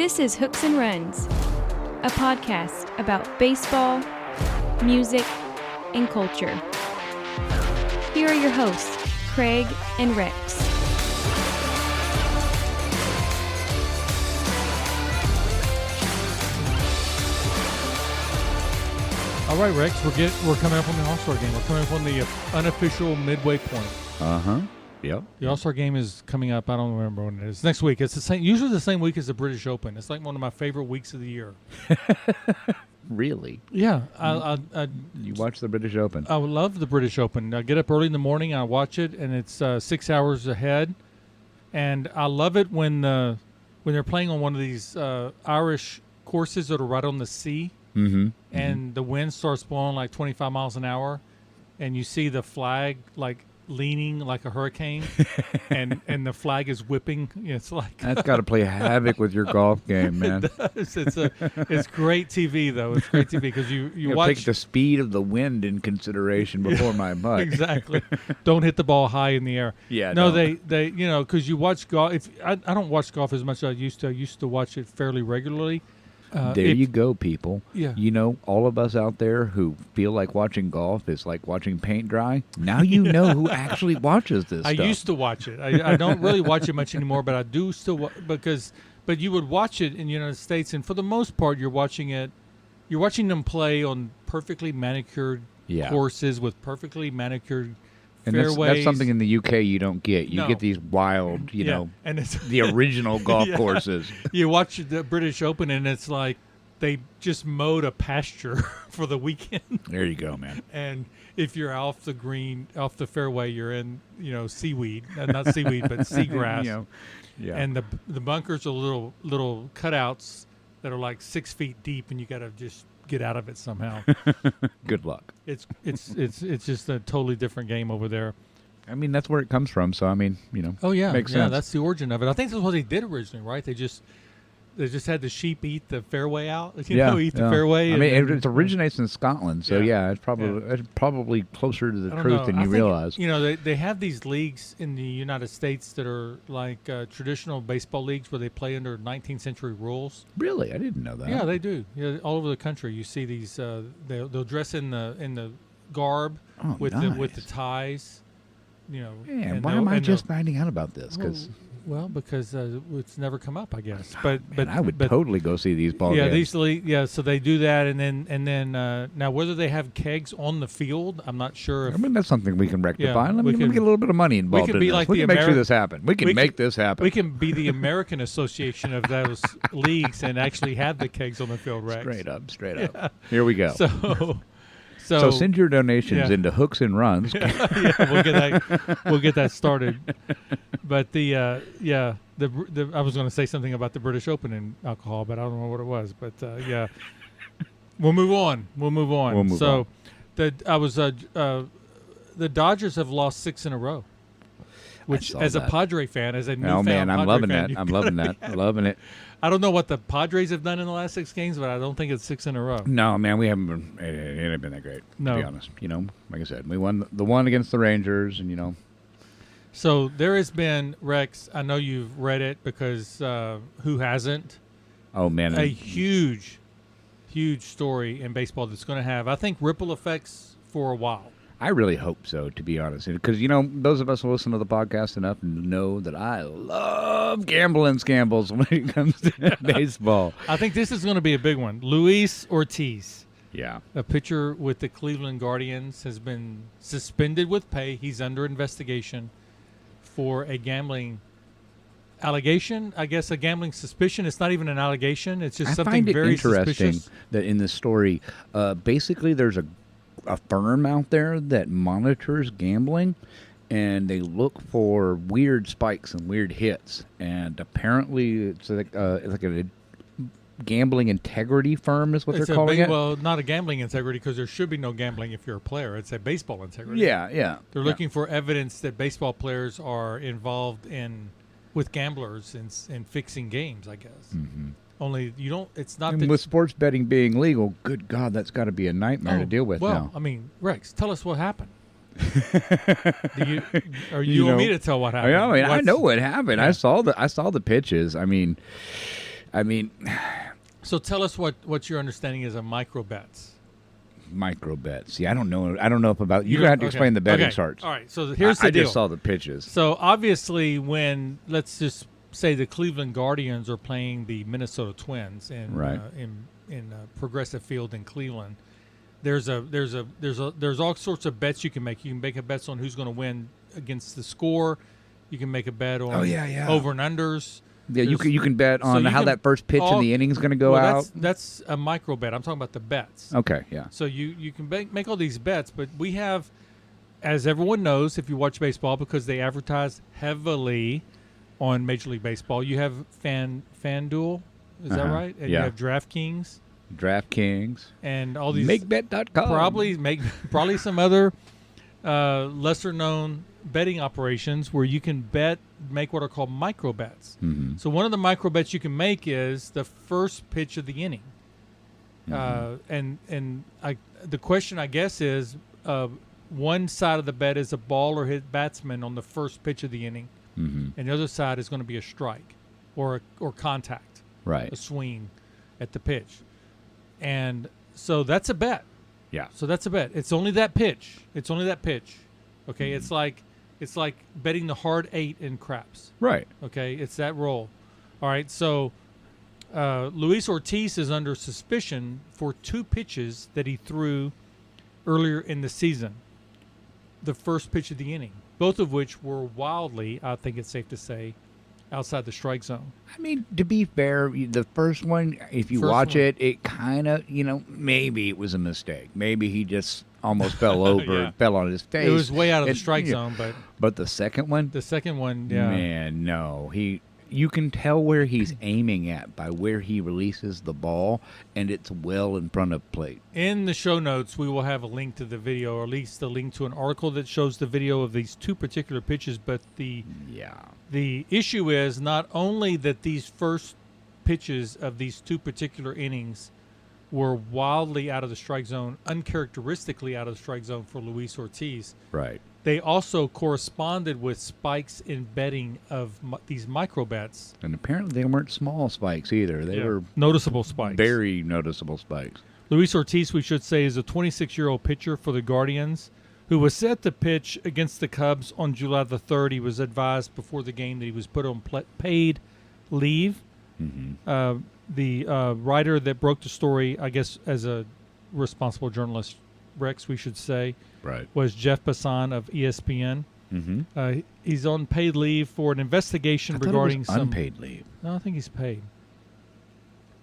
This is Hooks and Runs, a podcast about baseball, music, and culture. Here are your hosts, Craig and Rex. All right, Rex, we're coming up on the All-Star game. We're coming up on the unofficial midway point. Yep. The All-Star game is coming up. I don't remember when it is. Next week. It's usually the same week as the British Open. It's like one of my favorite weeks of the year. Really? Yeah. You watch the British Open? I love the British Open. I get up early in the morning, I watch it, and it's 6 hours ahead. And I love it when they're playing on one of these Irish courses that are right on the sea. Mm-hmm. And the wind starts blowing like 25 miles an hour, and you see the flag like leaning like a hurricane, and the flag is whipping. It's like that's got to play havoc with your golf game, man. It does. It's great TV though. It's great TV because you watch. Take the speed of the wind in consideration before my putt. Exactly. Don't hit the ball high in the air. Yeah. No, don't. they because you watch golf. I don't watch golf as much as I used to. I used to watch it fairly regularly. There you go, people. Yeah. You know, all of us out there who feel like watching golf is like watching paint dry. Now you know who actually watches this stuff. I used to watch it. I don't really watch it much anymore, but I do still but you would watch it in the United States, and for the most part, you're watching them play on perfectly manicured courses with perfectly manicured and fairways. That's something in the UK you don't get. You get these wild, you know, and it's the original golf courses. You watch the British Open, and it's like they just mowed a pasture for the weekend. There you go, man. And if you're off the green, off the fairway, you're in, seaweed. Not seaweed, but seagrass. And the bunkers are little cutouts that are like 6 feet deep, and you got to just get out of it somehow. Good luck. It's just a totally different game over there. I mean, that's where it comes from. So I mean, Oh yeah, makes sense. That's the origin of it. I think that's what they did originally, right? They just had the sheep eat the fairway out. Eat the fairway. I mean, it originates in Scotland, so it's probably closer to the truth than you realize. They have these leagues in the United States that are like traditional baseball leagues where they play under 19th century rules. Really, I didn't know that. Yeah, they do. Yeah, all over the country, you see these. They'll dress in the garb with the ties. And why am I just finding out about this? Because it's never come up, I guess. But I would totally go see these ball games. So they do that, and then now whether they have kegs on the field, I'm not sure. I mean, that's something we can rectify. Let me get a little bit of money involved. We can be like we can make sure this happens. We can make this happen. We can be the American Association of those leagues and actually have the kegs on the field, Rex. Straight up. Here we go. So send your donations into Hooks and Runs. We'll get that started. But I was going to say something about the British Open and alcohol, but I don't know what it was. But we'll move on. The Dodgers have lost 6 in a row. Which, as a Padre fan, as a new fan, I'm loving that. I'm loving that. Loving it. I don't know what the Padres have done in the last 6 games, but I don't think it's 6 in a row. No, man, we haven't been. It ain't been that great. No. To be honest, like I said, we won the one against the Rangers, and So there has been, Rex. I know you've read it because who hasn't? Oh man, a huge story in baseball that's going to have, I think, ripple effects for a while. I really hope so, to be honest, because those of us who listen to the podcast enough know that I love gambling scandals when it comes to baseball. I think this is going to be a big one. Luis Ortiz, a pitcher with the Cleveland Guardians, has been suspended with pay. He's under investigation for a gambling allegation. I guess a gambling suspicion. It's not even an allegation. It's just something very suspicious. I find it interesting that in this story, basically there's a firm out there that monitors gambling, and they look for weird spikes and weird hits. And apparently, it's like a gambling integrity firm is what they're calling it. Well, not a gambling integrity because there should be no gambling if you're a player. It's a baseball integrity. Yeah. They're looking for evidence that baseball players are involved with gamblers in fixing games, I guess. Mm-hmm. Only you don't. It's not. And with sports betting being legal, good God, that's got to be a nightmare to deal with now. Well, I mean, Rex, tell us what happened. You want me to tell what happened? I know what happened. Yeah. I saw the pitches. I mean, I mean, so tell us what your understanding is of microbets. Microbets. Yeah, I don't know. I don't know if about. You're gonna have to explain the betting charts. All right. So here's the deal. I just saw the pitches. So obviously, when let's just say the Cleveland Guardians are playing the Minnesota Twins in Progressive Field in Cleveland, there's all sorts of bets you can make. You can make a bets on who's going to win against the score. You can make a bet on over and unders. Yeah, you can bet on how that first pitch in the inning is going to go out. That's a micro bet. I'm talking about the bets. Okay, yeah. So you can make all these bets, but we have, as everyone knows, if you watch baseball, because they advertise heavily on Major League Baseball, you have FanDuel. Is that right? And you have DraftKings. And all these MakeBet.com. Probably some other lesser known betting operations where you can make what are called micro bets. Mm-hmm. So one of the micro bets you can make is the first pitch of the inning. Mm-hmm. The question, I guess, is one side of the bet is a ball or hit batsman on the first pitch of the inning, and the other side is going to be a strike or contact, a swing at the pitch. And so that's a bet. Yeah. So that's a bet. It's only that pitch. Okay. Mm-hmm. It's like betting the hard 8 in craps. Right. Okay. It's that roll. All right. So Luis Ortiz is under suspicion for 2 pitches that he threw earlier in the season. The first pitch of the inning, both of which were wildly, I think it's safe to say, outside the strike zone. I mean, to be fair, the first one, if you watch it, it kind of, maybe it was a mistake. Maybe he just almost fell over, fell on his face. It was way out of the strike zone, but the second one? The second one, yeah. Man, no. You can tell where he's aiming at by where he releases the ball, and it's well in front of plate. In the show notes, we will have a link to the video, or at least a link to an article that shows the video of these 2 particular pitches. But the issue is not only that these first pitches of these 2 particular innings were wildly out of the strike zone, uncharacteristically out of the strike zone for Luis Ortiz. Right. They also corresponded with spikes in betting of these micro bets. And apparently they weren't small spikes either. They were noticeable spikes. Very noticeable spikes. Luis Ortiz, we should say, is a 26-year-old pitcher for the Guardians who was set to pitch against the Cubs on July the 3rd. He was advised before the game that he was put on paid leave. Mm-hmm. The writer that broke the story, I guess as a responsible journalist, Rex, we should say, was Jeff Bassan of ESPN. Mm-hmm. He's on paid leave for an investigation regarding some unpaid leave. No, I think he's paid.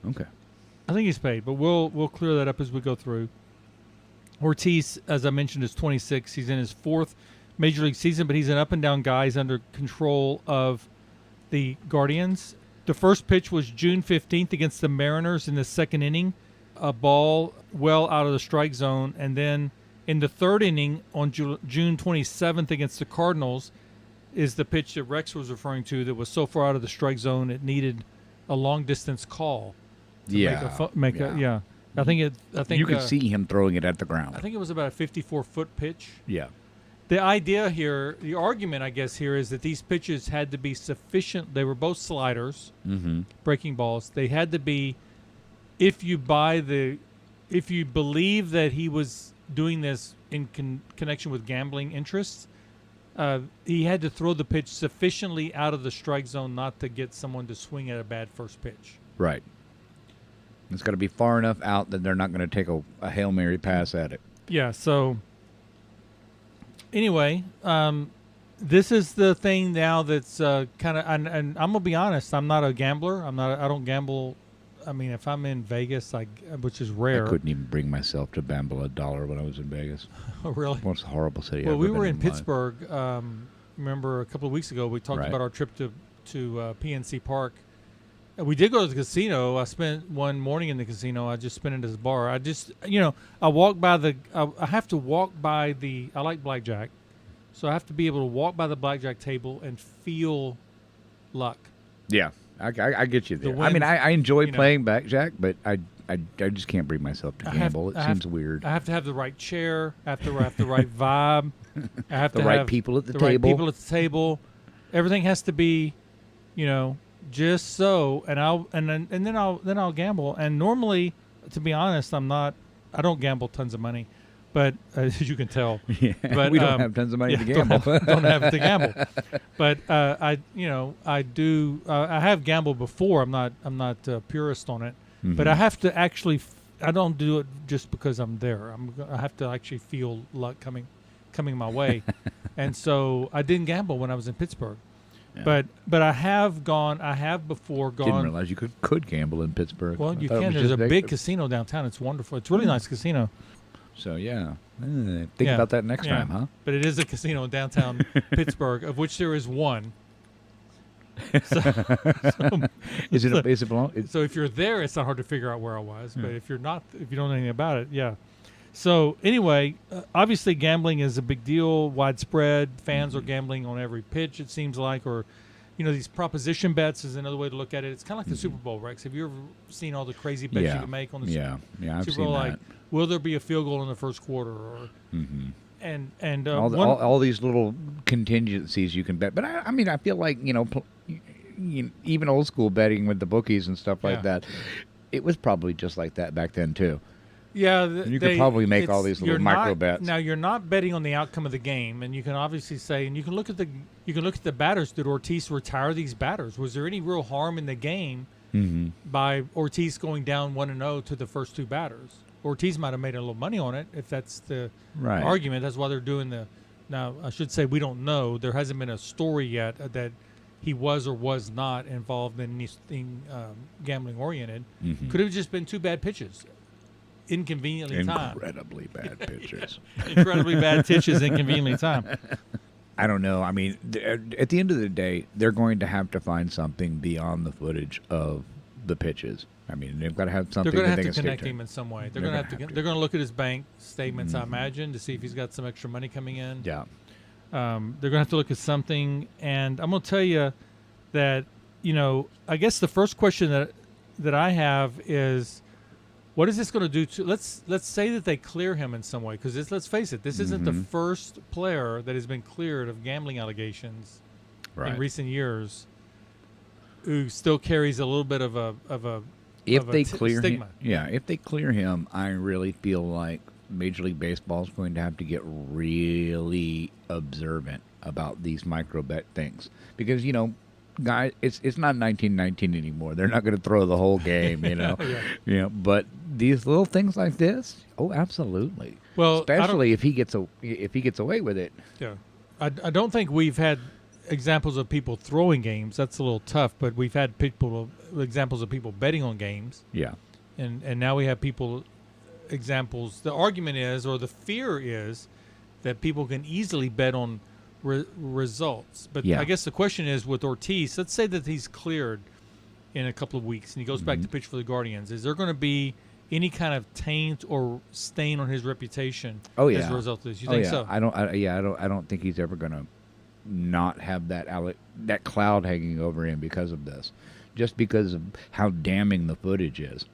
Okay. I think he's paid, but we'll clear that up as we go through. Ortiz, as I mentioned, is 26. He's in his 4th Major League season, but he's an up-and-down guy. He's under control of the Guardians. The first pitch was June 15th against the Mariners in the 2nd inning. A ball well out of the strike zone. And then in the 3rd inning on June 27th against the Cardinals is the pitch that Rex was referring to that was so far out of the strike zone it needed a long-distance call. I think you could see him throwing it at the ground. I think it was about a 54-foot pitch. Yeah. The idea here, the argument, I guess, here is that these pitches had to be sufficient. They were both sliders, breaking balls. They had to be, if you believe that he was doing this in connection with gambling interests, he had to throw the pitch sufficiently out of the strike zone not to get someone to swing at a bad first pitch. Right. It's got to be far enough out that they're not going to take a Hail Mary pass at it. Yeah, so anyway, this is the thing now that's kind of, and I'm going to be honest, I'm not a gambler. I don't gamble. I mean, if I'm in Vegas, which is rare. I couldn't even bring myself to gamble $1 when I was in Vegas. Oh, really? Most horrible city Well, I've we ever were been in Pittsburgh. Remember a couple of weeks ago, we talked about our trip to PNC Park. We did go to the casino. I spent one morning in the casino. I just spent it as a bar. I walk by I have to walk by I like blackjack. So I have to be able to walk by the blackjack table and feel luck. Yeah, I get you there. I enjoy playing blackjack, but I just can't bring myself to gamble. It seems weird. I have to have the right chair. I have to have the right vibe. I have to have right people at the table. Right people at the table. Everything has to be, just so, and then I'll gamble. And normally, to be honest, I don't gamble tons of money, but as you can tell, Yeah, but we don't have tons of money to gamble. Don't have to gamble. But I do. I have gambled before. I'm not a purist on it, but I have to actually. I don't do it just because I'm there. I have to actually feel luck coming my way, and so I didn't gamble when I was in Pittsburgh. Yeah. But I have before gone. Didn't realize you could gamble in Pittsburgh. Well, you can. There's a big casino downtown. It's wonderful. It's a really nice casino. So yeah, think about that next time, huh? But it is a casino in downtown Pittsburgh, of which there is one. So if you're there, it's not hard to figure out where I was. But if you don't know anything about it, yeah. So anyway, obviously gambling is a big deal, widespread. Fans are gambling on every pitch, it seems like, or, these proposition bets is another way to look at it. It's kind of like the Super Bowl, Rex. Have you ever seen all the crazy bets you can make on the Super Bowl? I've seen that. Like, will there be a field goal in the first quarter, or and all these little contingencies you can bet. But I feel like even old school betting with the bookies and stuff like that, it was probably just like that back then too. Yeah, you could probably make all these little micro bets. Now you're not betting on the outcome of the game, and you can obviously say, and you can look at the batters. Did Ortiz retire these batters? Was there any real harm in the game by Ortiz going down 1-0 to the first two batters? Ortiz might have made a little money on it if that's the argument. That's why they're doing the. Now I should say we don't know. There hasn't been a story yet that he was or was not involved in anything gambling oriented. Could have just been two bad pitches. Incredibly bad pitches. Incredibly bad pitches, inconveniently timed. I don't know. I mean, at the end of the day, they're going to have to find something beyond the footage of the pitches. I mean, they've got to have something. They're going to have to connect him in some way. They're going to look at his bank statements, I imagine, to see if he's got some extra money coming in. Yeah. They're going to have to look at something, and I'm going to tell you that I guess the first question that I have is, what is this going to do to? Let's say that they clear him in some way, because let's face it, this isn't the first player that has been cleared of gambling allegations in recent years who still carries a little bit of a stigma. If they clear him, I really feel like Major League Baseball is going to have to get really observant about these micro bet things, because guys, it's not 1919 anymore. They're not going to throw the whole game, But these little things like this, oh, absolutely. Well, especially if he gets away with it. Yeah, I don't think we've had examples of people throwing games. That's a little tough, but we've had examples of people betting on games. Yeah, and now we have examples. The argument is, or the fear is, that people can easily bet on results. But I guess the question is, with Ortiz, let's say that he's cleared in a couple of weeks and he goes back to pitch for the Guardians. Is there going to be any kind of taint or stain on his reputation as a result of this? You think so? I don't think he's ever going to not have that cloud hanging over him because of this, just because of how damning the footage is.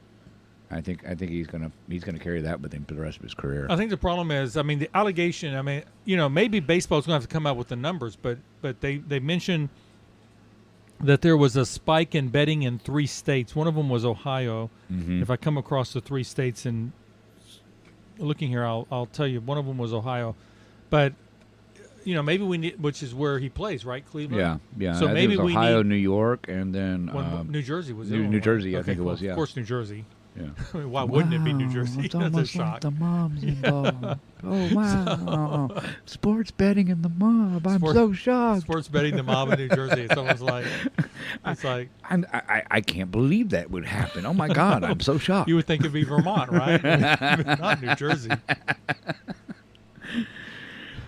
I think he's gonna carry that with him for the rest of his career. I think the problem is, the allegation. Maybe baseball's gonna have to come out with the numbers, but they mentioned that there was a spike in betting in 3 states. One of them was Ohio. If I come across the 3 states and looking here, I'll tell you. One of them was Ohio, but maybe we need, which is where he plays, right? Cleveland. Yeah. So maybe we Ohio, need New York, and then New Jersey was New Jersey. I think it was. Yeah, of course, New Jersey. Yeah. Why wouldn't it be New Jersey? It's almost like the mob's involved. Oh, wow. Sports betting in the mob. I'm so shocked. Sports betting the mob in New Jersey. It's almost like... I can't believe that would happen. Oh, my God. I'm so shocked. You would think it'd be Vermont, right? Not New Jersey.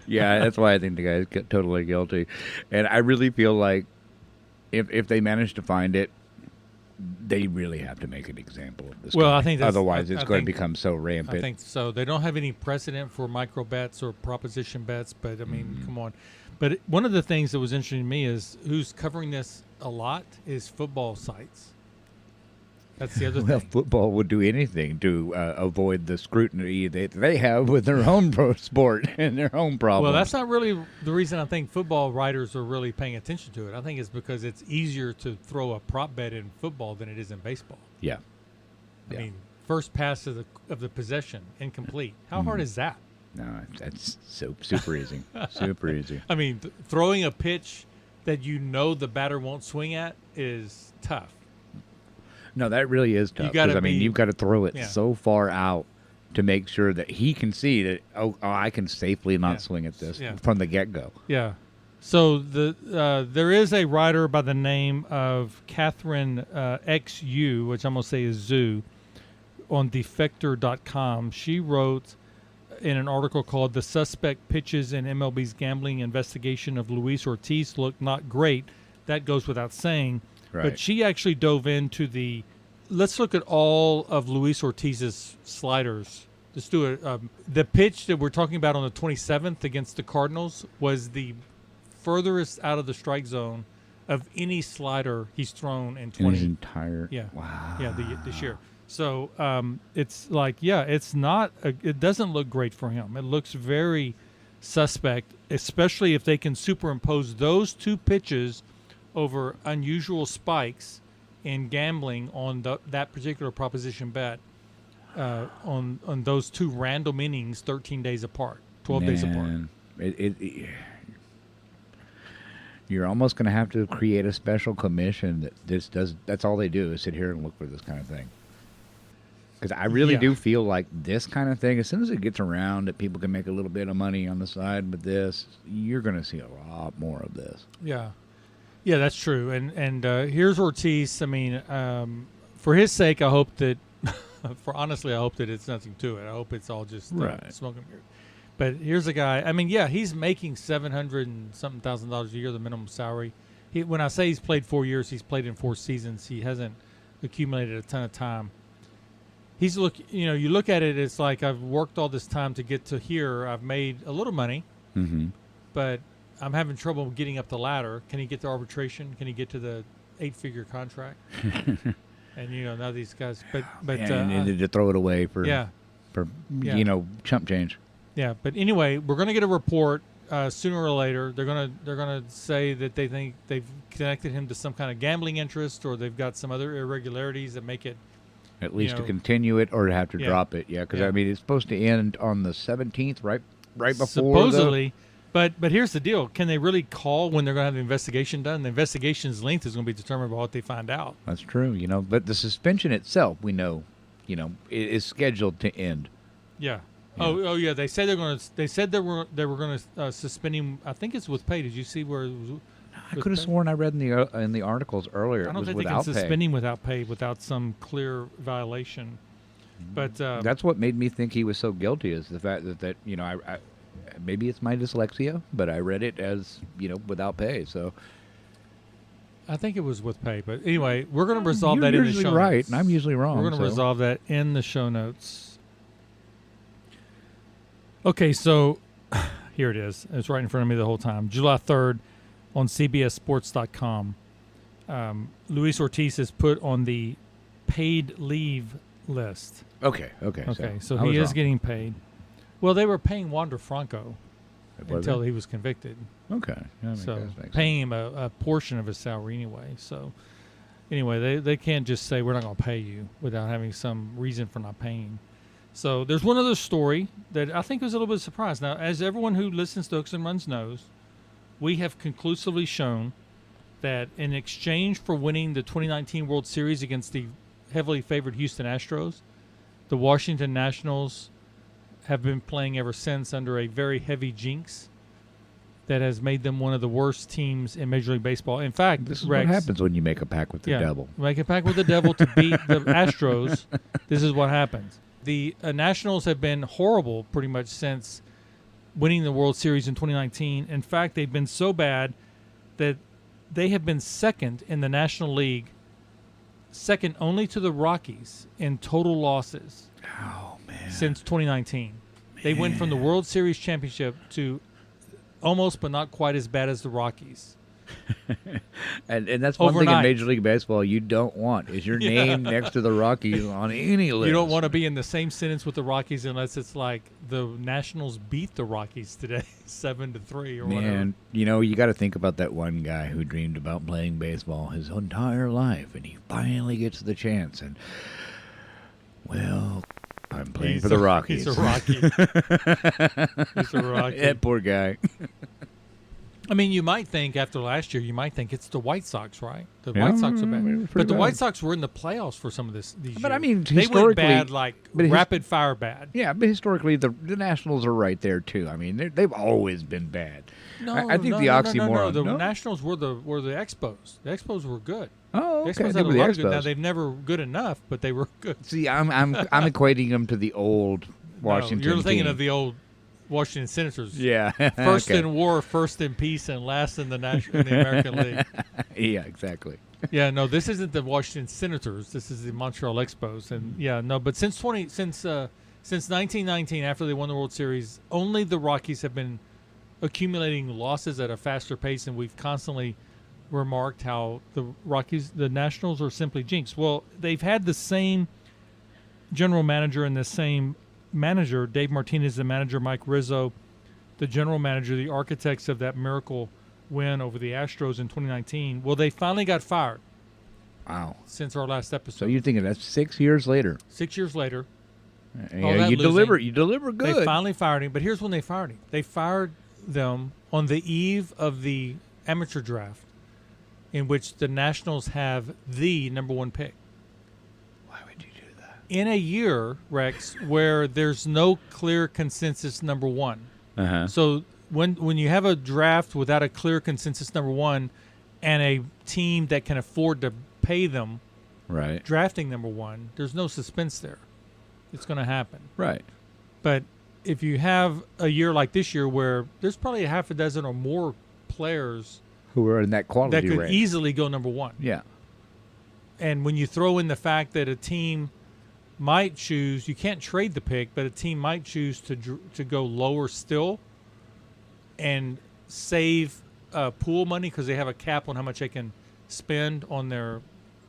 Yeah, that's why I think the guy's totally guilty. And I really feel like if they manage to find it, they really have to make an example of this. Well, I think otherwise it's going to become so rampant. I think so. They don't have any precedent for micro bets or proposition bets, but come on. But one of the things that was interesting to me is who's covering this a lot is football sites. That's the other Well, thing. football would do anything to avoid the scrutiny that they have with their own pro sport and their own problems. Well, that's not really the reason I think football writers are really paying attention to it. I think it's because it's easier to throw a prop bet in football than it is in baseball. Yeah. I mean, first pass of the possession, incomplete. How hard is that? No, that's super easy. Super easy. I mean, throwing a pitch that you know the batter won't swing at is tough. No, that really is tough. Because, I mean, you've got to throw it so far out to make sure that he can see that, I can safely not swing at this from the get-go. Yeah. So there is a writer by the name of Catherine XU, which I'm going to say is Zoo, on defector.com. She wrote in an article called "The Suspect Pitches in MLB's Gambling Investigation of Luis Ortiz Look Not Great." That goes without saying. Right. But she actually dove into let's look at all of Luis Ortiz's sliders. Let's do it. The pitch that we're talking about on the 27th against the Cardinals was the furthest out of the strike zone of any slider he's thrown in 20. In his entire... Yeah. Wow. Yeah, this year. So it's like, it's not... it doesn't look great for him. It looks very suspect, especially if they can superimpose those two pitches over unusual spikes in gambling on that particular proposition bet on those two random innings 13 days apart, 12 days apart. You're almost going to have to create a special commission that's all they do is sit here and look for this kind of thing. Because I really do feel like this kind of thing, as soon as it gets around that people can make a little bit of money on the side with this, you're going to see a lot more of this. Yeah. Yeah, that's true. And here's Ortiz. I mean, for his sake, I hope that, honestly, I hope that it's nothing to it. I hope it's all just smoke and mirrors. But here's a guy. I mean, he's making $700,000 and something a year, the minimum salary. When I say he's played 4 years, he's played in 4 seasons. He hasn't accumulated a ton of time. You look at it, it's like I've worked all this time to get to here. I've made a little money, but I'm having trouble getting up the ladder. Can he get to arbitration? Can he get to the 8-figure contract? And now these guys, but you needed to throw it away for chump change. Yeah, but anyway, we're going to get a report sooner or later. They're gonna say that they think they've connected him to some kind of gambling interest, or they've got some other irregularities that make it at least to continue it or to have to drop it. Yeah, because I mean it's supposed to end on the 17th, right before supposedly. But here's the deal: can they really call when they're going to have the investigation done? The investigation's length is going to be determined by what they find out. That's true, But the suspension itself, we know, is scheduled to end. Yeah. Oh yeah. They said they were going to suspend him. I think it's with pay. Did you see where? It was I could have sworn I read in the articles earlier. I don't it was think they can suspend him without pay, without some clear violation. But that's what made me think he was so guilty, is the fact that I maybe it's my dyslexia, but I read it as without pay. So I think it was with pay. But anyway, we're going to resolve that in the show notes. You're usually right, and I'm usually wrong. We're going to resolve that in the show notes. Okay, so here it is. It's right in front of me the whole time. July 3rd on CBSSports.com. Luis Ortiz is put on the paid leave list. Okay. So he is getting paid. Well, they were paying Wander Franco until he was convicted. Okay. So paying him a portion of his salary anyway. So anyway, they can't just say we're not going to pay you without having some reason for not paying. So there's one other story that I think was a little bit of a surprise. Now, as everyone who listens to Hooks and Runs knows, we have conclusively shown that in exchange for winning the 2019 World Series against the heavily favored Houston Astros, the Washington Nationals have been playing ever since under a very heavy jinx that has made them one of the worst teams in Major League Baseball. In fact, this is what happens when you make a pact with the devil. Make a pact with the devil to beat the Astros. This is what happens. The Nationals have been horrible pretty much since winning the World Series in 2019. In fact, they've been so bad that they have been second in the National League, second only to the Rockies in total losses since 2019. They went from the World Series championship to almost but not quite as bad as the Rockies. And that's one thing in Overnight. Major League Baseball you don't want is your name next to the Rockies on any list. You don't want to be in the same sentence with the Rockies unless it's like the Nationals beat the Rockies today 7-3 or whatever. Man, you got to think about that one guy who dreamed about playing baseball his entire life, and he finally gets the chance. And, well, I'm playing for the Rockies. He's a Rocky. He's a Rocky. That poor guy. I mean, you might think after last year, it's the White Sox, right? The Yeah, White Sox are bad. pretty But the bad. White Sox were in the playoffs for some of these But, years. I mean, they went historically- bad, like but rapid fire bad. Yeah, but historically, the Nationals are right there, too. I mean, they've always been bad. No, I think no, the no, oxymoron. The no? Nationals were the Expos. The Expos were good. Oh, The okay. Expos They had a were the lot of good. Now Expos. they've never good enough, but they were good. See, I'm equating them to the old Washington. No, you're thinking team. of the old Washington Senators. Yeah. First Okay. in war, first in peace, and last in the American League. Yeah, exactly. Yeah, no, this isn't the Washington Senators. This is the Montreal Expos, and yeah, no. But since 1919, after they won the World Series, only the Rockies have been accumulating losses at a faster pace, and we've constantly remarked how the Nationals are simply jinxed. Well, they've had the same general manager and the same manager, Dave Martinez, the manager, Mike Rizzo, the general manager, the architects of that miracle win over the Astros in 2019. Well, they finally got fired Wow. since our last episode. So you're thinking that's 6 years later. 6 years later, Yeah, that you deliver. losing, You deliver good. they finally fired him. But here's when they fired him. They fired them on the eve of the amateur draft, in which the Nationals have the number one pick. Why would you do that? In a year, Rex, where there's no clear consensus number one. Uh-huh. So when you have a draft without a clear consensus number one and a team that can afford to pay them Right. drafting number one, there's no suspense there. It's going to happen. Right. But if you have a year like this year where there's probably a half a dozen or more players Who are in that quality that could range. easily go number one. Yeah. And when you throw in the fact that a team might choose, you can't trade the pick, but a team might choose to go lower still and save pool money because they have a cap on how much they can spend on their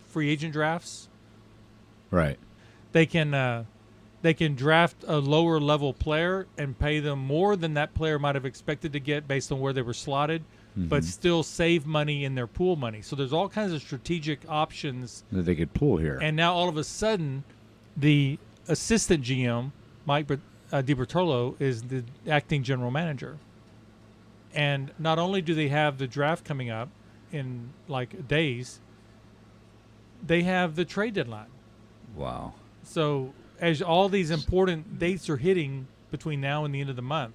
free agent drafts. Right. They can draft a lower level player and pay them more than that player might have expected to get based on where they were slotted, but still save money in their pool money. So there's all kinds of strategic options. That they could pull here. And now all of a sudden, the assistant GM, Mike DiBertolo, is the acting general manager. And not only do they have the draft coming up in like days, they have the trade deadline. Wow. So as all these important dates are hitting between now and the end of the month,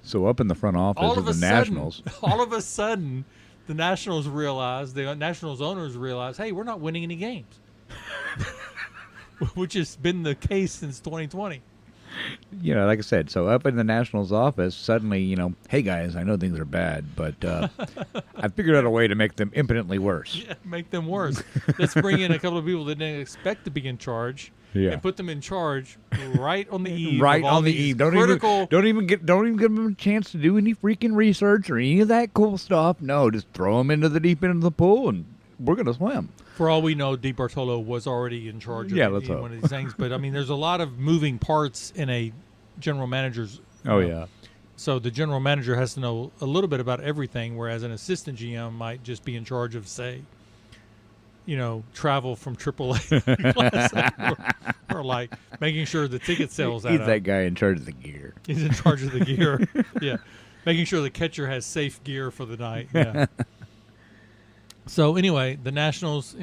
So up in the front office of the Nationals. all of a sudden, the Nationals realize, the Nationals owners realize, hey, we're not winning any games, which has been the case since 2020. Like I said, so up in the Nationals office, suddenly, hey guys, I know things are bad, but I figured out a way to make them infinitely worse. Yeah, make them worse. Let's bring in a couple of people that didn't expect to be in charge, Yeah. and put them in charge right on the eve. Right of all on the these eve. Don't critical. even give them a chance to do any freaking research or any of that cool stuff. No, just throw them into the deep end of the pool and we're gonna swim. For all we know, DiBertolo was already in charge of let's hope. one of these things. But, I mean, there's a lot of moving parts in a general manager's. Oh yeah. So the general manager has to know a little bit about everything, whereas an assistant GM might just be in charge of, say, travel from AAA or like making sure the ticket sales He's add that up. guy in charge of the gear. He's in charge of the gear. Yeah. Making sure the catcher has safe gear for the night. Yeah. So anyway, the Nationals,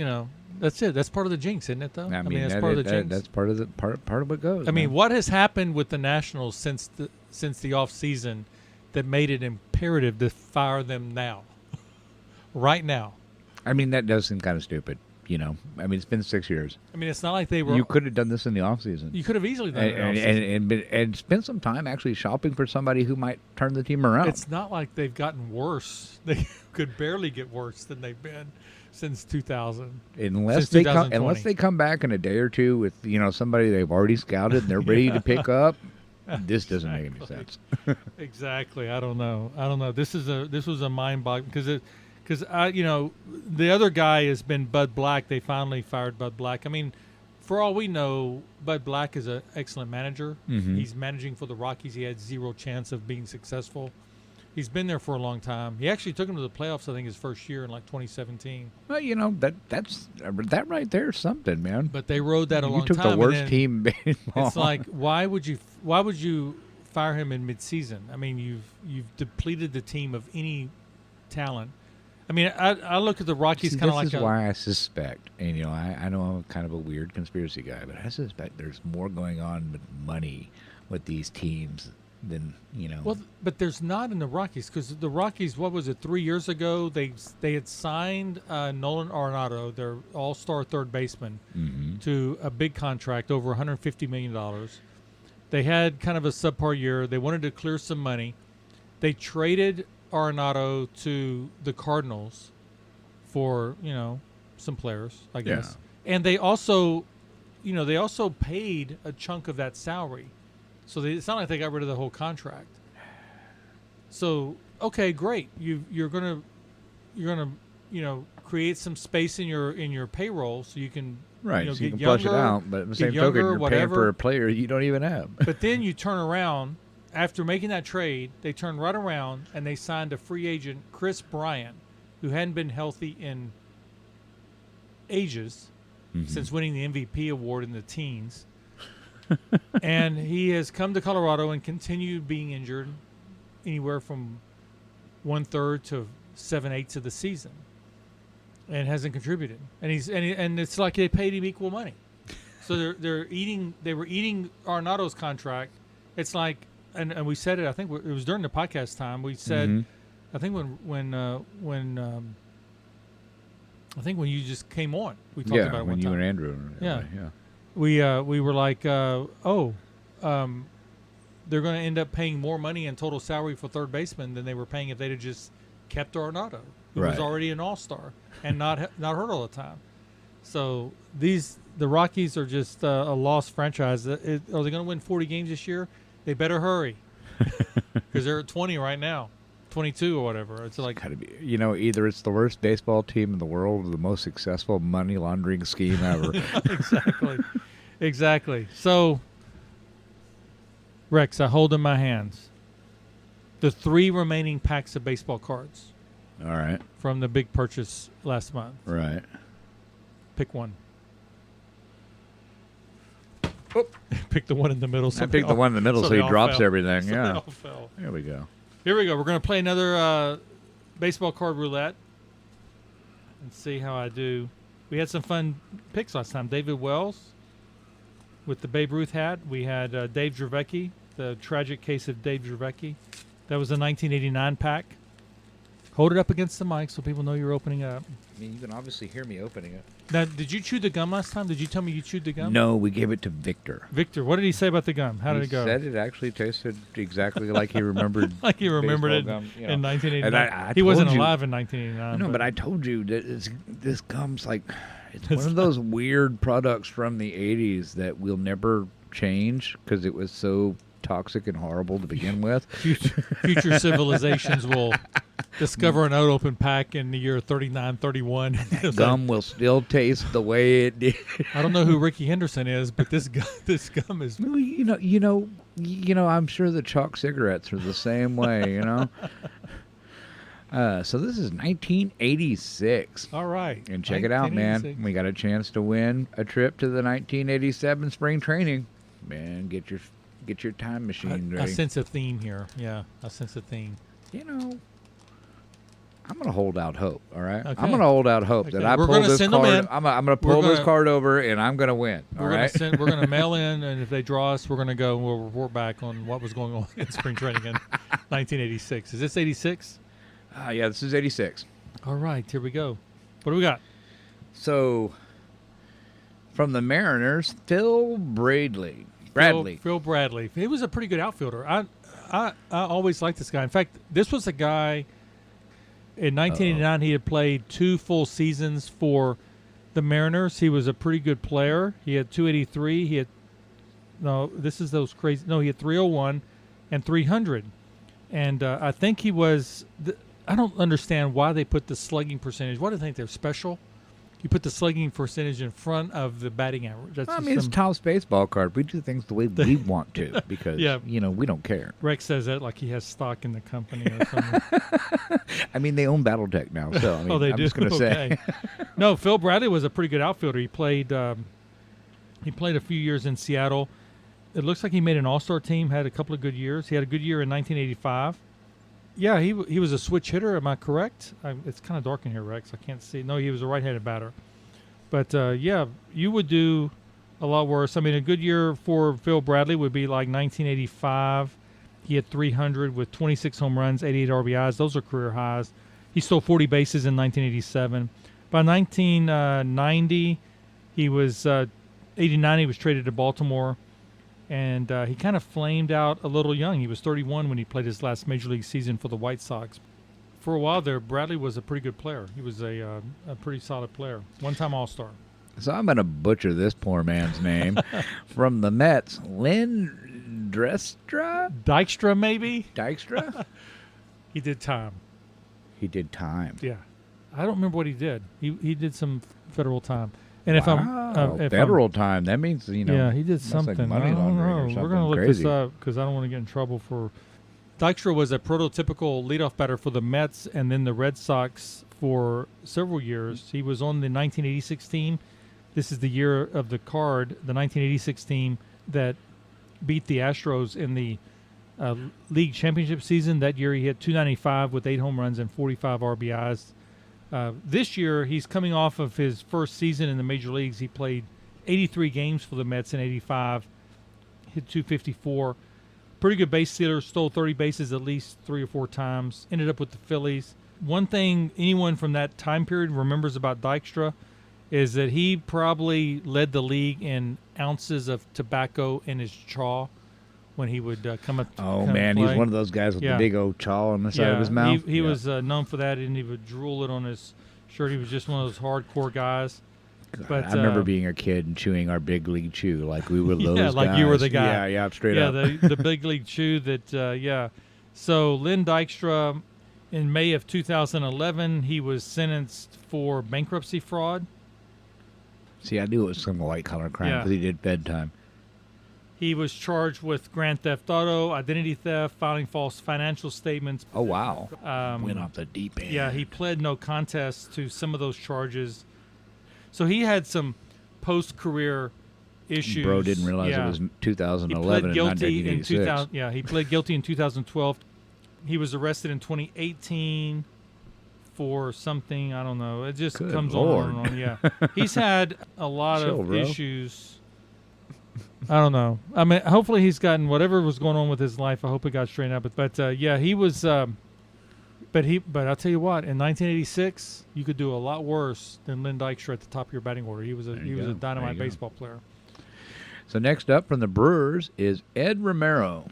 that's it. That's part of the jinx, isn't it? Though I mean that's part of the jinx. That's part of the part of what goes. I mean, man. what has happened with the Nationals since the off season that made it imperative to fire them now, right now? I mean, that does seem kind of stupid. I mean, it's been 6 years. I mean, it's not like they were. You could have done this in the off season. You could have easily done it. in the offseason. And spend some time actually shopping for somebody who might turn the team around. It's not like they've gotten worse. They could barely get worse than they've been since 2000. Unless since they come back in a day or two with somebody they've already scouted and they're ready to pick up. This doesn't make any sense. Exactly. I don't know. This was a mind-boggling because Because the other guy has been Bud Black. They finally fired Bud Black. I mean, for all we know, Bud Black is an excellent manager. Mm-hmm. He's managing for the Rockies. He had zero chance of being successful. He's been there for a long time. He actually took him to the playoffs, I think, his first year in like 2017. Well, that right there is something, man. But they rode that a long time. You took the worst team in baseball. It's like, why would you fire him in midseason? I mean, you've depleted the team of any talent. I mean, I look at the Rockies kind of like. This is why I suspect, and I know I'm kind of a weird conspiracy guy, but I suspect there's more going on with money with these teams than. Well, but there's not in the Rockies, because the Rockies, what was it, 3 years ago? They had signed Nolan Arenado, their all-star third baseman, mm-hmm. to a big contract, over $150 million. They had kind of a subpar year. They wanted to clear some money. They traded Arenado to the Cardinals for some players, I guess. Yeah. And they also paid a chunk of that salary. So it's not like they got rid of the whole contract. So okay, great. You're gonna create some space in your payroll so you can right. So you get can younger, flush it out, but at the same token, you're paying for a player you don't even have. But then you turn around after making that trade. They turned right around and they signed a free agent, Chris Bryant, who hadn't been healthy in ages, mm-hmm. since winning the MVP award in the teens. And he has come to Colorado and continued being injured anywhere from 1/3 to 7/8 of the season, and hasn't contributed. And it's like they paid him equal money. So they were eating Arenado's contract. It's like, and we said it. I think it was during the podcast time. We said, mm-hmm. I think when you just came on, we talked about it when one you time. and Andrew. Yeah. We were like, they're going to end up paying more money in total salary for third baseman than they were paying if they'd have just kept Arenado, who was already an all-star and not hurt all the time. So the Rockies are just a lost franchise. Are they going to win 40 games this year? They better hurry, because they're at 20 right now, 22 or whatever. It's like, gotta be, either it's the worst baseball team in the world or the most successful money laundering scheme ever. Exactly. So, Rex, I hold in my hands the 3 remaining packs of baseball cards. All right. From the big purchase last month. Right. Pick one. Oh. Pick the one in the middle. I picked the one in the middle so he drops everything. So yeah. There we go. Here we go. We're going to play another baseball card roulette and see how I do. We had some fun picks last time. David Wells with the Babe Ruth hat. We had Dave Dravecki, the tragic case of Dave Dravecki. That was a 1989 pack. Hold it up against the mic so people know you're opening up. I mean, you can obviously hear me opening it. Now, did you chew the gum last time? Did you tell me you chewed the gum? No, we gave it to Victor. Victor, what did he say about the gum? How did it go? He said it actually tasted exactly like he rememred. Like he remembered it gum, in 1989. And he wasn't alive in 1989. No, but I told you that this gum's like, it's one of those weird products from the 80s that will never change because it was so toxic and horrible to begin with. Future civilizations will discover an unopened pack in the year 3931. Gum will still taste the way it did. I don't know who Ricky Henderson is, but this gum is. I'm sure the chalk cigarettes are the same way. So this is 1986. All right, and check it out, man. We got a chance to win a trip to the 1987 spring training. Man, get your time machine ready. I sense a theme here. Yeah, I sense a theme. I'm going to hold out hope, all right? Okay. I'm going to hold out hope that I pull this card. I'm going to pull this card over, and I'm going to win, all right? We're going to mail in, and if they draw us, we're going to go and we'll report back on what was going on in spring training in 1986. Is this 86? Yeah, this is 86. All right, here we go. What do we got? So, from the Mariners, Phil Bradley. Phil Bradley. He was a pretty good outfielder. I always liked this guy. In fact, this was a guy in 1989. He had played 2 full seasons for the Mariners. He was a pretty good player. He had 283. He had he had 301 and 300. And I think he was I don't understand why they put the slugging percentage. Why do they think they're special? You put the slugging percentage in front of the batting average. That's it's Tom's baseball card. We do things the way we want to because, we don't care. Rex says that like he has stock in the company or something. I mean, they own BattleTech now, so I mean, they I'm do? just going to say. No, Phil Bradley was a pretty good outfielder. He played a few years in Seattle. It looks like he made an all-star team, had a couple of good years. He had a good year in 1985. Yeah, he was a switch hitter. Am I correct? It's kind of dark in here, Rex. I can't see. No, he was a right-handed batter. But, you would do a lot worse. I mean, a good year for Phil Bradley would be like 1985. He had 300 with 26 home runs, 88 RBIs. Those are career highs. He stole 40 bases in 1987. By 1990, he was 89. He was traded to Baltimore. And he kind of flamed out a little young. He was 31 when he played his last Major League season for the White Sox. For a while there, Bradley was a pretty good player. He was a pretty solid player. One-time All-Star. So I'm going to butcher this poor man's name. From the Mets, Lynn Dykstra, maybe? Dykstra? He did time. He did time. Yeah. I don't remember what he did. He did some federal time. And if federal time, that means, yeah, he did something. Like money laundering or something. We're going to look crazy. this up because I don't want to get in trouble for. Dykstra was a prototypical leadoff batter for the Mets and then the Red Sox for several years. He was on the 1986 team. This is the year of the card, the 1986 team that beat the Astros in the league championship season. That year he hit 295 with 8 home runs and 45 RBIs. This year, he's coming off of his first season in the major leagues. He played 83 games for the Mets in 85, hit 254. Pretty good base stealer, stole 30 bases at least 3 or 4 times, ended up with the Phillies. One thing anyone from that time period remembers about Dykstra is that he probably led the league in ounces of tobacco in his chaw when he would come up. Oh, man, he's one of those guys with the big old chaw on the side of his mouth. He was known for that, and he would drool it on his shirt. He was just one of those hardcore guys. But I remember being a kid and chewing our Big League Chew like we were those guys. Yeah, like you were the guy. Yeah, straight up. Yeah, the Big League Chew that, So Lynn Dykstra, in May of 2011, he was sentenced for bankruptcy fraud. See, I knew it was some white-collar crime because he did bedtime. He was charged with grand theft auto, identity theft, filing false financial statements. Oh, wow. Went off the deep end. Yeah, he pled no contest to some of those charges. So he had some post-career issues. Bro didn't realize it was 2011 and not 1986. He pled guilty in 2012. He was arrested in 2018 for something, I don't know. It just comes on and on. Yeah. He's had a lot of issues. I don't know. I mean, hopefully he's gotten whatever was going on with his life. I hope it got straightened out. But he was. But I'll tell you what. In 1986, you could do a lot worse than Lynn Dykstra at the top of your batting order. He was a dynamite baseball player. So next up from the Brewers is Ed Romero.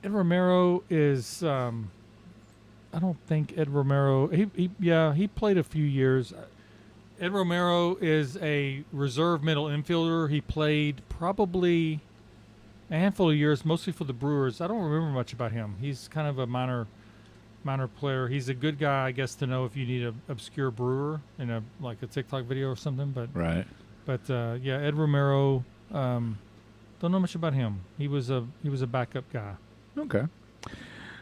Ed Romero is. I don't think Ed Romero. He played a few years. Ed Romero is a reserve middle infielder. He played probably a handful of years, mostly for the Brewers. I don't remember much about him. He's kind of a minor player. He's a good guy, I guess, to know if you need an obscure Brewer in a TikTok video or something. But right. But Ed Romero. Don't know much about him. He was a backup guy. Okay.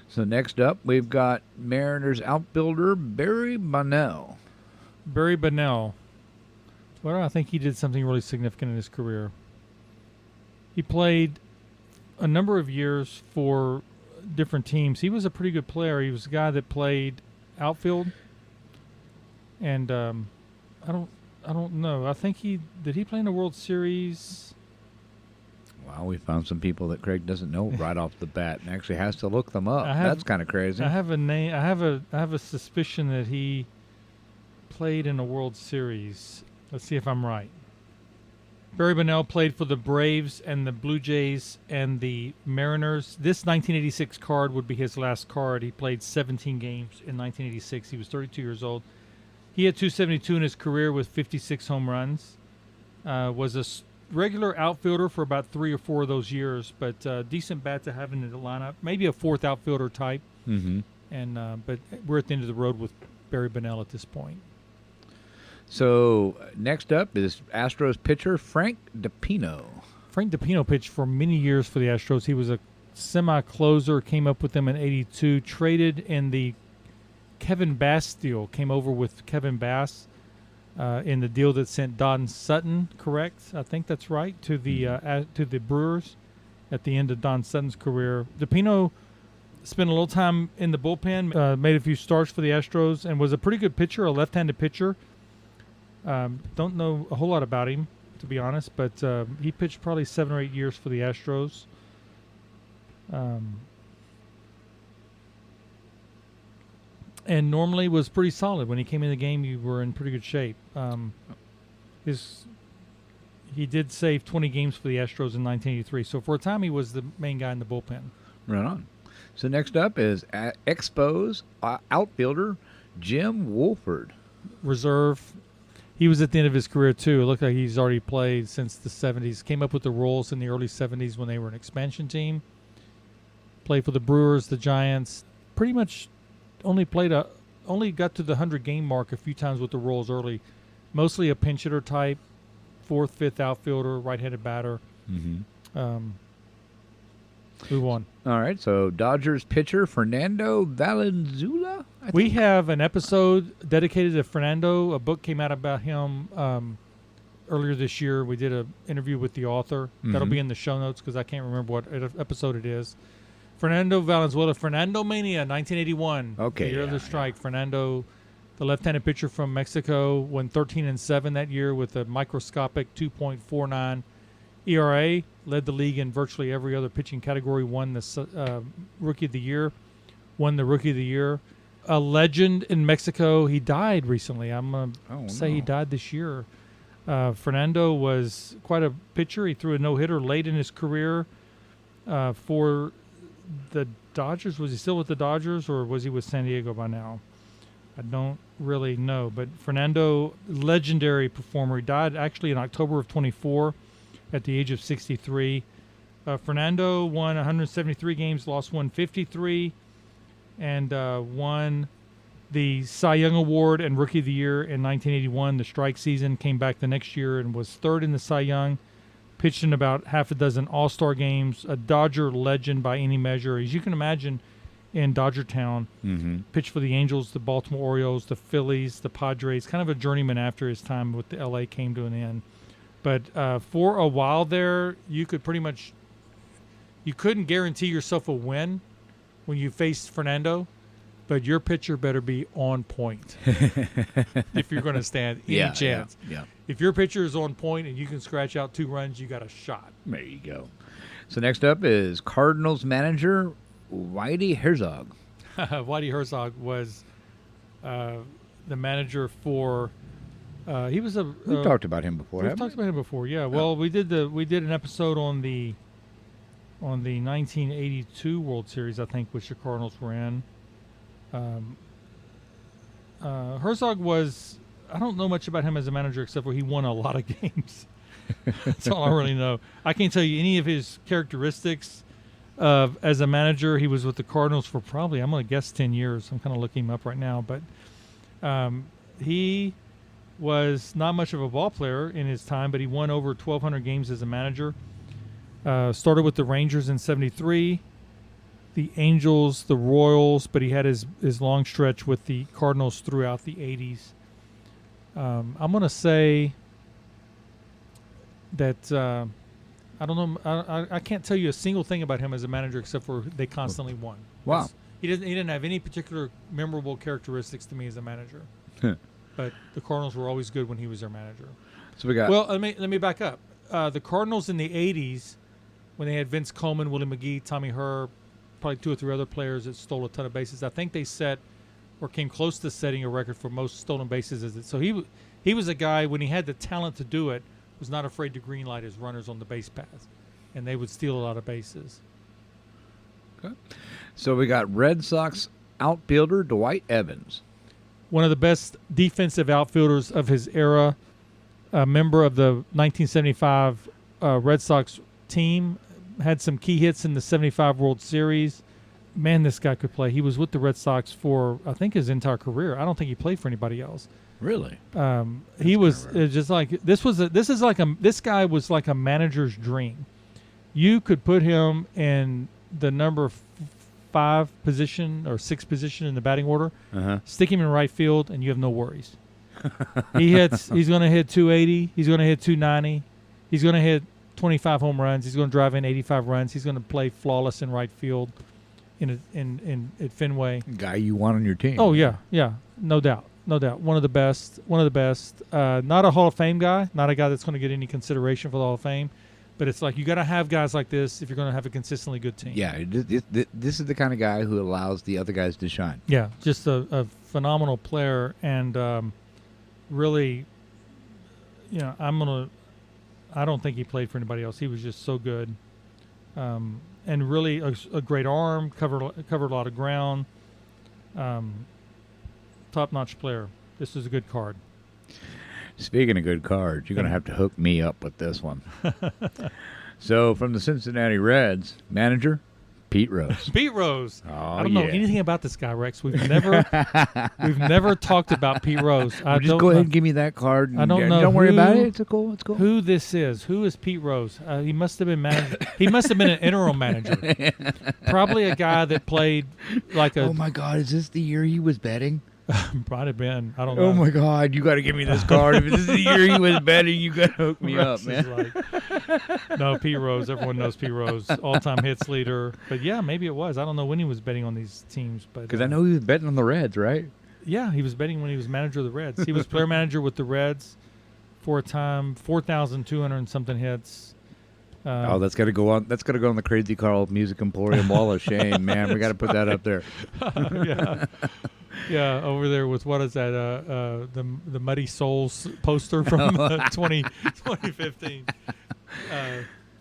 So next up, we've got Mariners outfielder Barry Bonnell. Barry Bonnell. Well, I think he did something really significant in his career. He played a number of years for different teams. He was a pretty good player. He was a guy that played outfield, and I don't know. I think did he play in the World Series? Wow, we found some people that Craig doesn't know right off the bat, and actually has to look them up. That's kind of crazy. I have a name. I have a suspicion that he played in a World Series. Let's see if I'm right. Barry Bonnell played for the Braves and the Blue Jays and the Mariners. This 1986 card would be his last card. He played 17 games in 1986. He was 32 years old. He had 272 in his career with 56 home runs. Was a regular outfielder for about 3 or 4 of those years, but decent bat to have in the lineup. Maybe a fourth outfielder type. Mm-hmm. And but we're at the end of the road with Barry Bonnell at this point. So next up is Astros pitcher Frank DiPino. Frank DiPino pitched for many years for the Astros. He was a semi-closer, came up with them in '82, traded in the Kevin Bass deal, came over with Kevin Bass in the deal that sent Don Sutton, correct? I think that's right, to the Brewers at the end of Don Sutton's career. DiPino spent a little time in the bullpen, made a few starts for the Astros, and was a pretty good pitcher, a left-handed pitcher. Don't know a whole lot about him, to be honest, but he pitched probably 7 or 8 years for the Astros. And normally was pretty solid. When he came in the game, you were in pretty good shape. He did save 20 games for the Astros in 1983. So for a time, he was the main guy in the bullpen. Right on. So next up is Expos outfielder Jim Wolford. Reserve. He was at the end of his career, too. It looked like he's already played since the 70s. Came up with the Royals in the early 70s when they were an expansion team. Played for the Brewers, the Giants. Pretty much only got to the 100-game mark a few times with the Royals early. Mostly a pinch hitter type, 4th, 5th outfielder, right-handed batter. Mm-hmm. Move on. All right, so Dodgers pitcher Fernando Valenzuela. We have an episode dedicated to Fernando. A book came out about him earlier this year. We did an interview with the author. Mm-hmm. That'll be in the show notes because I can't remember what episode it is. Fernando Valenzuela, Fernando Mania, 1981. Okay. The year of the strike. Fernando, the left-handed pitcher from Mexico, went 13-7 that year with a microscopic 2.49 ERA. Led the league in virtually every other pitching category. Won the Rookie of the Year. Won the Rookie of the Year. A legend in Mexico. He died recently. I'm going to say he died this year. Fernando was quite a pitcher. He threw a no-hitter late in his career for the Dodgers. Was he still with the Dodgers or was he with San Diego by now? I don't really know. But Fernando, legendary performer. He died actually in October of 24 at the age of 63. Fernando won 173 games, lost 153, and won the Cy Young Award and Rookie of the Year in 1981. The strike season, came back the next year and was third in the Cy Young. Pitched in about half a dozen All-Star games. A Dodger legend by any measure. As you can imagine, in Dodger Town. Mm-hmm. Pitched for the Angels, the Baltimore Orioles, the Phillies, the Padres. Kind of a journeyman after his time with the L.A. came to an end. But for a while there, you couldn't guarantee yourself a win when you faced Fernando, but your pitcher better be on point if you're going to stand any chance. Yeah. If your pitcher is on point and you can scratch out 2 runs, you got a shot. There you go. So next up is Cardinals manager Whitey Herzog. Whitey Herzog was the manager for. He was We've talked about him before. We've talked about him before. Yeah. Well, we did an episode on the 1982 World Series, I think, which the Cardinals were in. Herzog was. I don't know much about him as a manager except for he won a lot of games. That's all I really know. I can't tell you any of his characteristics as a manager. He was with the Cardinals for probably, I'm going to guess, 10 years. I'm kind of looking him up right now. But he was not much of a ball player in his time, but he won over 1,200 games as a manager. Started with the Rangers in 73, the Angels, the Royals, but he had his long stretch with the Cardinals throughout the 80s. I'm going to say that I don't know. I can't tell you a single thing about him as a manager except for they constantly won. Wow. He didn't have any particular memorable characteristics to me as a manager. But the Cardinals were always good when he was their manager. So we got. Well, let me back up. The Cardinals in the 80s, when they had Vince Coleman, Willie McGee, Tommy Herb, probably 2 or 3 other players that stole a ton of bases. I think they set or came close to setting a record for most stolen bases. So he was a guy, when he had the talent to do it, was not afraid to greenlight his runners on the base paths, and they would steal a lot of bases. Okay. So we got Red Sox outfielder Dwight Evans. One of the best defensive outfielders of his era, a member of the 1975 Red Sox team, had some key hits in the 75 World Series, man, this guy could play. He was with the Red Sox for, I think, his entire career. I don't think he played for anybody else. Really? He was just like this guy was like a manager's dream. You could put him in the number 5 position or 6 position in the batting order, stick him in right field, and you have no worries. He's going to hit 280. He's going to hit 290. He's going to hit 25 home runs. He's going to drive in 85 runs. He's going to play flawless in right field at Fenway. Guy you want on your team. Oh yeah, no doubt. One of the best. Not a Hall of Fame guy. Not a guy that's going to get any consideration for the Hall of Fame. But it's like you got to have guys like this if you're going to have a consistently good team. Yeah, this is the kind of guy who allows the other guys to shine. Yeah, just a phenomenal player, and really, I don't think he played for anybody else. He was just so good, and really a great arm, covered a lot of ground. Top-notch player. This is a good card. Speaking of good cards, you're going to have to hook me up with this one. So, from the Cincinnati Reds, manager, Pete Rose. Pete Rose. Oh, I don't know anything about this guy, Rex. We've never talked about Pete Rose. Just go ahead and give me that card. I don't know. Don't worry about it. It's cool. Who this is? Who is Pete Rose? He must have been manager. He must have been an interim manager. Probably a guy that played like a. Oh my God! Is this the year he was betting? Might have been. I don't know. Oh my God! You got to give me this card. If this is the year he was betting, you got to hook me up, man. No, Pete Rose. Everyone knows Pete Rose, all-time hits leader. But yeah, maybe it was. I don't know when he was betting on these teams, but because I know he was betting on the Reds, right? Yeah, he was betting when he was manager of the Reds. He was player manager with the Reds for a time. 4,200 and something hits. That's got to go on. That's got to go on the Crazy Carl Music Emporium Wall of Shame, man. We got to put that up there. Yeah. Yeah, over there with what is that? The Muddy Souls poster from 2015.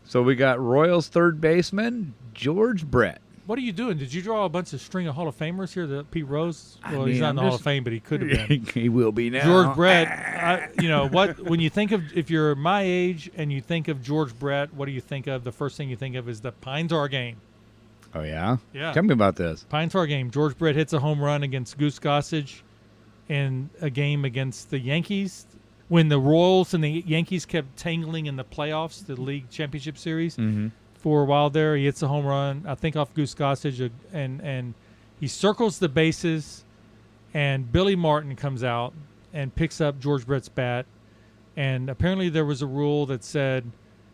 So we got Royals third baseman George Brett. What are you doing? Did you draw a bunch of string of Hall of Famers here? That Pete Rose. Well, he's not in the Hall of Fame, but he could have been. He will be now. George Brett. What? When you think of, if you're my age and you think of George Brett, what do you think of? The first thing you think of is the Pine Tar game. Oh, yeah? Yeah. Tell me about this. Pine Tar game. George Brett hits a home run against Goose Gossage in a game against the Yankees when the Royals and the Yankees kept tangling in the playoffs, the league championship series. Mm-hmm. For a while there, he hits a home run, I think off Goose Gossage, and he circles the bases, and Billy Martin comes out and picks up George Brett's bat. And apparently there was a rule that said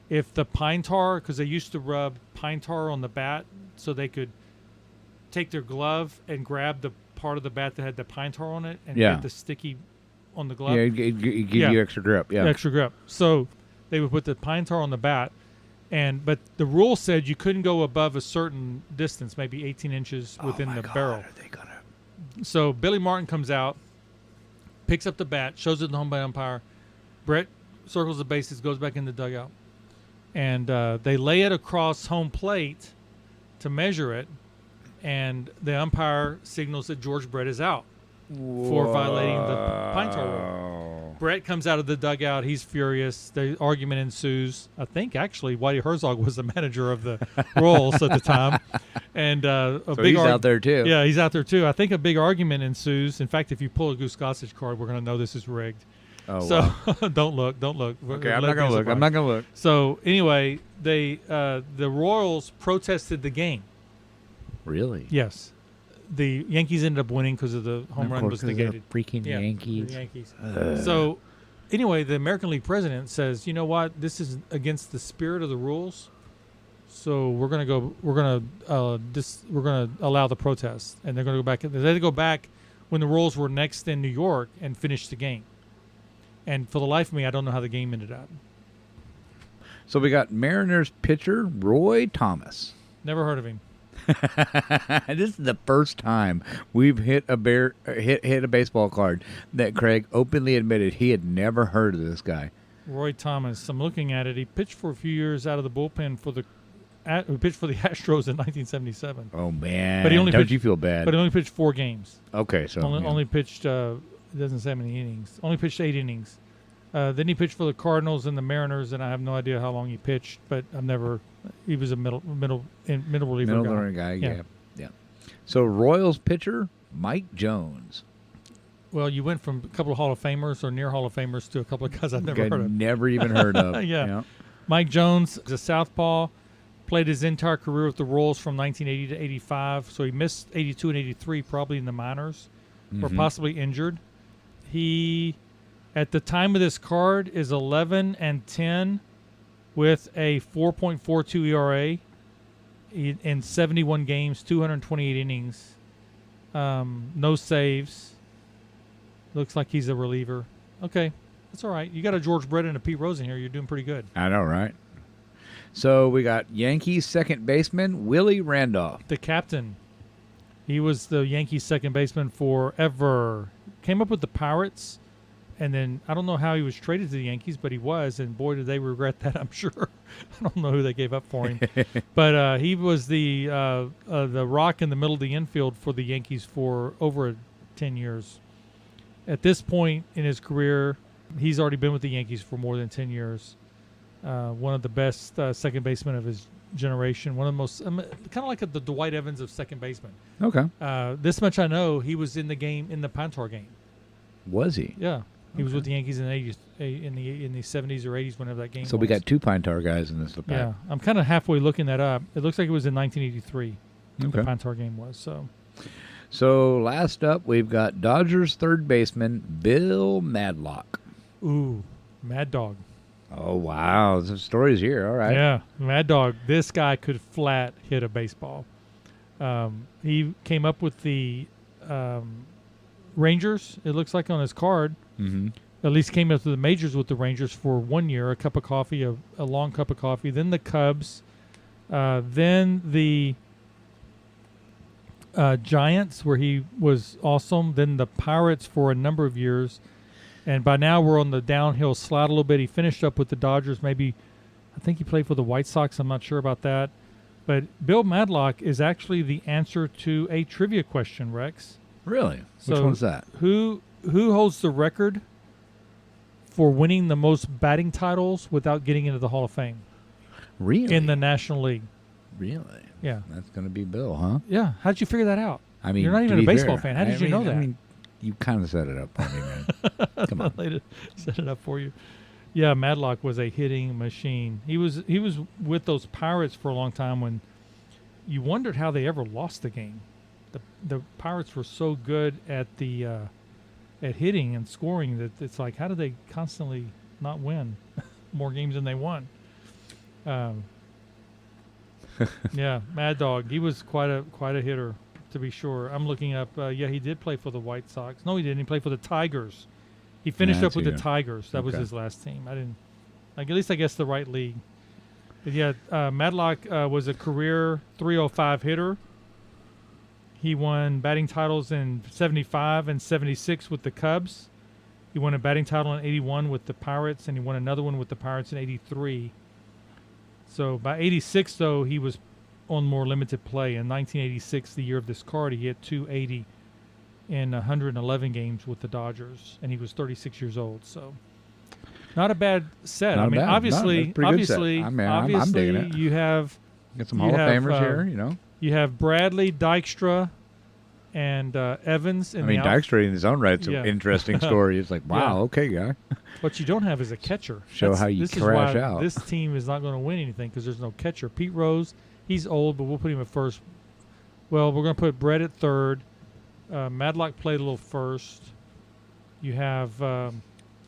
if the pine tar, because they used to rub pine tar on the bat so they could take their glove and grab the part of the bat that had the pine tar on it and get the sticky on the glove. Yeah, it give you extra grip. Yeah, extra grip. So they would put the pine tar on the bat, but the rule said you couldn't go above a certain distance, maybe 18 inches within the barrel. Are they gonna... So Billy Martin comes out, picks up the bat, shows it to the home plate umpire. Brett circles the bases, goes back in the dugout, and they lay it across home plate to measure it, and the umpire signals that George Brett is out for violating the pine tar rule. Brett comes out of the dugout. He's furious. The argument ensues. I think, actually, Whitey Herzog was the manager of the Royals at the time. And so he's out there, too. Yeah, he's out there, too. I think a big argument ensues. In fact, if you pull a Goose Gossage card, we're going to know this is rigged. Oh, so wow. Don't look. Okay, I'm not going to look. So anyway, the Royals protested the game. Really? Yes. The Yankees ended up winning because of the home run was negated. Freaking Yankees. The Yankees. So anyway, the American League president says, you know what? This is against the spirit of the rules. So we're going to allow the protest, and they're going to go back. They had to go back when the Royals were next in New York and finish the game. And for the life of me, I don't know how the game ended up. So we got Mariners pitcher Roy Thomas. Never heard of him. This is the first time we've hit a baseball card that Craig openly admitted he had never heard of this guy. Roy Thomas. I'm looking at it. He pitched for a few years out of the bullpen for the Astros in 1977. Oh man! But he only Don't you feel bad? But he only pitched 4 games. Okay, so only pitched. It doesn't say how many innings. Only pitched 8 innings. Then he pitched for the Cardinals and the Mariners, and I have no idea how long he pitched. But I've never. He was a middle reliever guy. Yeah. So Royals pitcher Mike Jones. Well, you went from a couple of Hall of Famers or near Hall of Famers to a couple of guys I've never heard of. Never even heard of. Yeah. Mike Jones is a southpaw. Played his entire career with the Royals from 1980 to 85. So he missed 82 and 83 probably in the minors or possibly injured. He, at the time of this card, is 11 and 10 with a 4.42 ERA in 71 games, 228 innings, no saves. Looks like he's a reliever. Okay, that's all right. You got a George Brett and a Pete Rose in here. You're doing pretty good. I know, right? So we got Yankees second baseman Willie Randolph. The captain. He was the Yankees second baseman forever. Came up with the Pirates, and then I don't know how he was traded to the Yankees, but he was, and boy, did they regret that, I'm sure. I don't know who they gave up for him. But he was the rock in the middle of the infield for the Yankees for over 10 years. At this point in his career, he's already been with the Yankees for more than 10 years. One of the best second basemen of his generation. One of the most, kind of like the Dwight Evans of second baseman. Okay. This much I know, he was in the game, in the Pantar game. Was he? Yeah. He was with the Yankees in the 80s, in the 70s or 80s, whenever that game So was. we got two Pine Tar guys in this. Yeah. I'm kind of halfway looking that up. It looks like it was in 1983. Okay. The Pantar game was, So last up, we've got Dodgers third baseman Bill Madlock. Ooh, Mad Dog. Oh, wow. The story's here. All right. Yeah, Mad Dog. This guy could flat hit a baseball. He came up with the Rangers, it looks like on his card. Mm-hmm. At least came up to the majors with the Rangers for 1 year, a cup of coffee, a long cup of coffee. Then the Cubs. Then the Giants, where he was awesome. Then the Pirates for a number of years. And by now we're on the downhill slide a little bit. He finished up with the Dodgers. Maybe, I think he played for the White Sox. I'm not sure about that. But Bill Madlock is actually the answer to a trivia question, Rex. Really? Which one's that? Who holds the record for winning the most batting titles without getting into the Hall of Fame? Really? In the National League. Really? Yeah. That's going to be Bill, huh? Yeah. How'd you figure that out? I mean, you're not even a baseball fan. How did you know that? I mean, you kind of set it up for me, man. Come on. I set it up for you. Yeah, Madlock was a hitting machine. He was with those Pirates for a long time when you wondered how they ever lost the game. The Pirates were so good at the at hitting and scoring that it's like, how did they constantly not win more games than they won? Yeah, Mad Dog. He was quite a hitter, to be sure. I'm looking up. Yeah, he did play for the White Sox. No, he didn't. He played for the Tigers. He finished up with the Tigers. That was his last team. I didn't. Like, at least I guess the right league. But yeah, Madlock was a career 305 hitter. He won batting titles in 75 and 76 with the Cubs. He won a batting title in 81 with the Pirates, and he won another one with the Pirates in 83. So by 86, though, he was on more limited play. In 1986, the year of this card, he hit 280 in 111 games with the Dodgers, and he was 36 years old. So not a bad set. Not I mean, bad. obviously, No, obviously, I'm digging it. you have Got some Hall of Famers here, you know. You have Bradley, Dykstra, and Evans. I mean, Dykstra in his own right, it's an interesting story. It's like, wow, okay, guy. What you don't have is a catcher. How you crash out. This team is not going to win anything because there's no catcher. Pete Rose, he's old, but we'll put him at first. Well, we're going to put Brett at third. Madlock played a little first. You have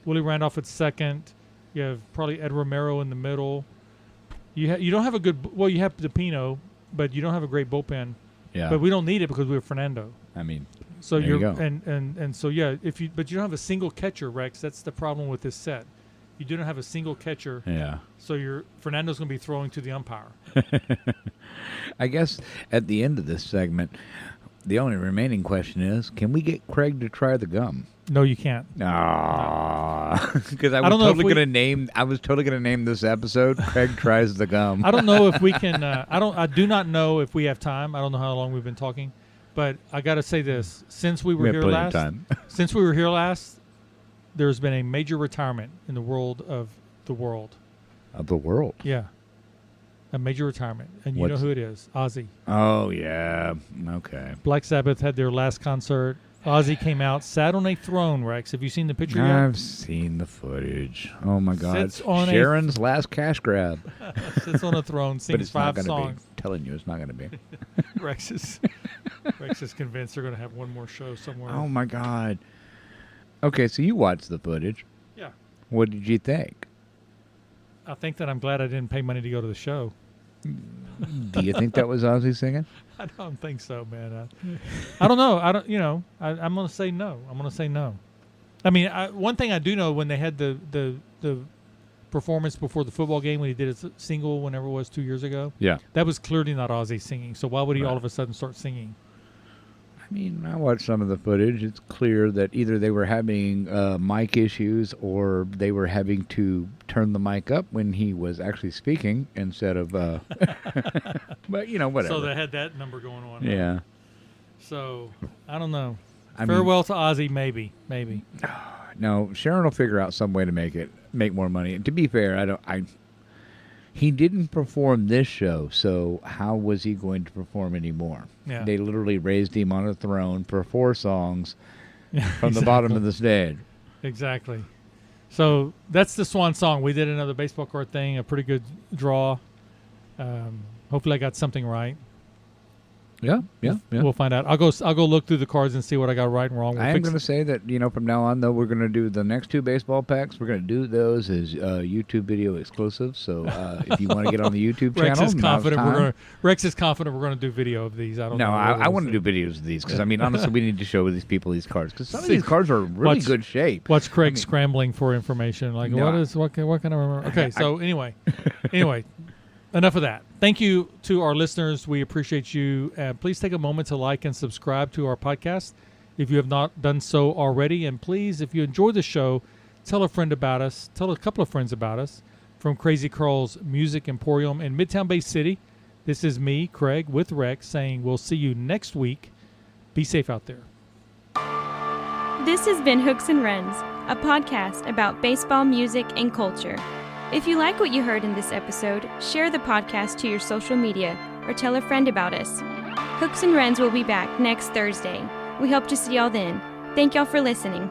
Willie Randolph at second. You have probably Ed Romero in the middle. You don't have a good. Well, you have DePino, but you don't have a great bullpen. Yeah. But we don't need it because we have Fernando. I mean, so there you're you go. and so yeah, but you don't have a single catcher, Rex. That's the problem with this set. You do not have a single catcher. Yeah. So Fernando's going to be throwing to the umpire. I guess at the end of this segment, the only remaining question is, can we get Craig to try the gum? No, you can't. Because I was totally gonna name this episode "Craig Tries the Gum." I don't know if we can. I do not know if we have time. I don't know how long we've been talking, but I got to say this: since we were here last, there's been a major retirement in the world of the world. Of the world. Yeah. a major retirement, and you know who it is, Ozzy. Oh, yeah. Okay. Black Sabbath had their last concert. Ozzy came out, sat on a throne, Rex. Have you seen the picture yet? I've seen the footage. Oh, my God. Sits on Sharon's last cash grab. Sits on a throne, sings but it's 5 not gonna songs. Be. I'm telling you, it's not going to be. Rex is convinced they're going to have one more show somewhere. Oh, my God. Okay, so you watched the footage. Yeah. What did you think? I think that I'm glad I didn't pay money to go to the show. Do you think that was Ozzy singing? I don't think so, man. I don't know. I don't. You know, I'm going to say no. I'm going to say no. I mean, one thing I do know, when they had the performance before the football game, when he did a single, whenever it was 2 years ago, Yeah. that was clearly not Ozzy singing. So why would he Right. all of a sudden start singing? I mean, I watched some of the footage. It's clear that either they were having mic issues or they were having to turn the mic up when he was actually speaking instead of. But you know, whatever. So they had that number going on. Yeah. So I don't know. I Farewell to Ozzy, maybe. No, Sharon will figure out some way to make more money. And to be fair, he didn't perform this show, so how was he going to perform anymore? Yeah. They literally raised him on a throne for 4 songs from the bottom of the stage. Exactly. So that's the swan song. We did another baseball card thing, a pretty good draw. Hopefully I got something right. Yeah. We'll find out. I'll go look through the cards and see what I got right and wrong. I am going to say that, from now on, though, we're going to do the next 2 baseball packs. We're going to do those as YouTube video exclusives. So if you want to get on the YouTube channel, Rex is confident we're going to do video of these. I don't know. No, I want to do videos of these because, honestly, we need to show these people these cards because some of these cards are really good shape. Watch Craig scrambling for information. Like, what can I remember? Okay, so anyway. Enough of that. Thank you to our listeners. We appreciate you. Please take a moment to like and subscribe to our podcast if you have not done so already. And please, if you enjoy the show, tell a friend about us. Tell a couple of friends about us. From Crazy Carl's Music Emporium in Midtown Bay City, this is me, Craig, with Rex, saying we'll see you next week. Be safe out there. This has been Hooks and Runs, a podcast about baseball, music, and culture. If you like what you heard in this episode, share the podcast to your social media or tell a friend about us. Hooks and Runs will be back next Thursday. We hope to see y'all then. Thank y'all for listening.